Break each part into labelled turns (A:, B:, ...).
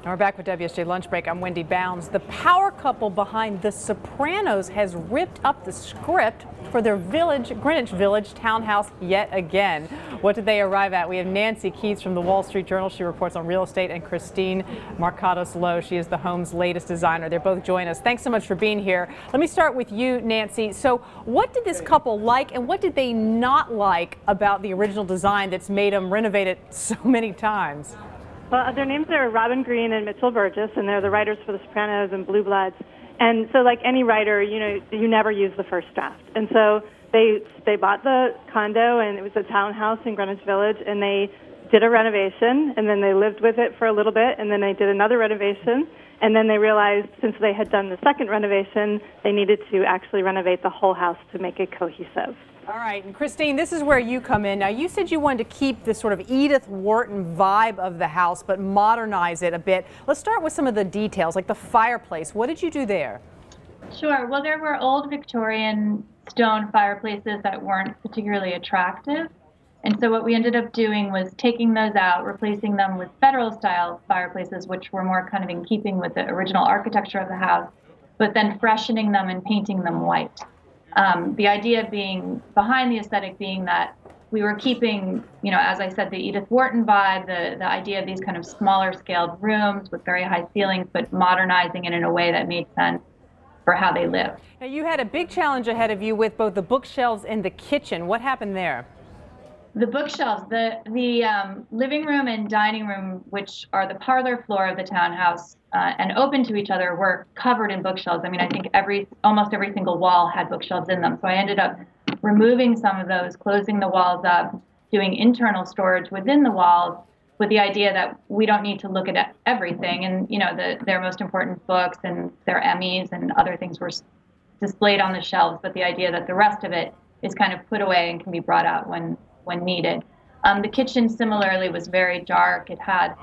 A: And we're back with WSJ Lunch Break. I'm Wendy Bounds. The power couple behind The Sopranos has ripped up the script for their Greenwich Village townhouse yet again. What did they arrive at? We have Nancy Keates from the Wall Street Journal. She reports on real estate, and Christine Markatos Lowe. She is the home's latest designer. They're both joining us. Thanks so much for being here. Let me start with you, Nancy. So what did this couple like, and what did they not like about the original design that's made them renovate it so many times?
B: Well, their names are Robin Green and Mitch, Burgess, and they're the writers for The Sopranos and Blue Bloods. And so, like any writer, you never use the first draft. And so they bought the condo, and it was a townhouse in Greenwich Village, and they did a renovation, and then they lived with it for a little bit, and then they did another renovation, and then they realized since they had done the second renovation, they needed to actually renovate the whole house to make it cohesive.
A: All right, and Christine, this is where you come in. Now, you said you wanted to keep this sort of Edith Wharton vibe of the house, but modernize it a bit. Let's start with some of the details, like the fireplace. What did you do there?
C: Sure. Well, there were old Victorian stone fireplaces that weren't particularly attractive. And so what we ended up doing was taking those out, replacing them with federal-style fireplaces, which were more kind of in keeping with the original architecture of the house, but then freshening them and painting them white. The idea being behind the aesthetic being that we were keeping, as I said, the Edith Wharton vibe, the idea of these kind of smaller scaled rooms with very high ceilings, but modernizing it in a way that made sense for how they live.
A: Now, you had a big challenge ahead of you with both the bookshelves and the kitchen. What happened there?
C: The bookshelves, the living room and dining room, which are the parlor floor of the townhouse and open to each other, were covered in bookshelves. I mean, I think almost every single wall had bookshelves in them. So I ended up removing some of those, closing the walls up, doing internal storage within the walls with the idea that we don't need to look at everything. And, their most important books and their Emmys and other things were displayed on the shelves, but the idea that the rest of it is kind of put away and can be brought out when needed. The kitchen similarly was very dark. It had,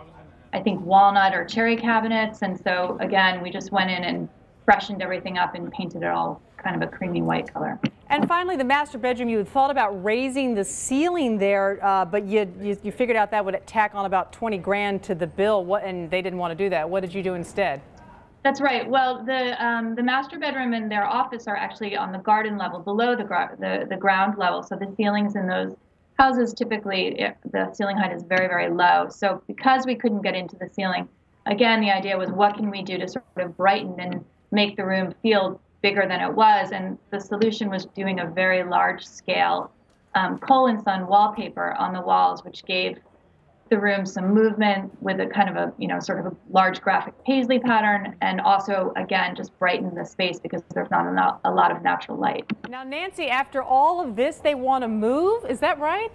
C: I think, walnut or cherry cabinets, and so again, we just went in and freshened everything up and painted it all kind of a creamy white color.
A: And finally, the master bedroom, you had thought about raising the ceiling there, but you figured out that would tack on about 20 grand to the bill, and they didn't want to do that. What did you do instead?
C: That's right. Well, the master bedroom and their office are actually on the garden level, below the ground level, so the ceilings in those houses, typically, the ceiling height is very, very low. So because we couldn't get into the ceiling, again, the idea was what can we do to sort of brighten and make the room feel bigger than it was? And the solution was doing a very large-scale Cole & Son wallpaper on the walls, which gave the room some movement with a kind of a, sort of a large graphic paisley pattern, and also, again, just brighten the space because there's not a lot of natural light.
A: Now, Nancy, after all of this, they want to move? Is that right?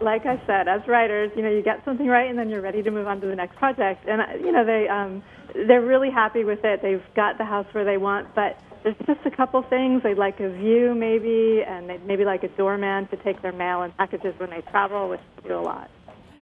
B: Like I said, as writers, you get something right and then you're ready to move on to the next project. And, they're really happy with it. They've got the house where they want, but there's just a couple things. They'd like a view maybe, and they'd maybe like a doorman to take their mail and packages when they travel, which they do a lot.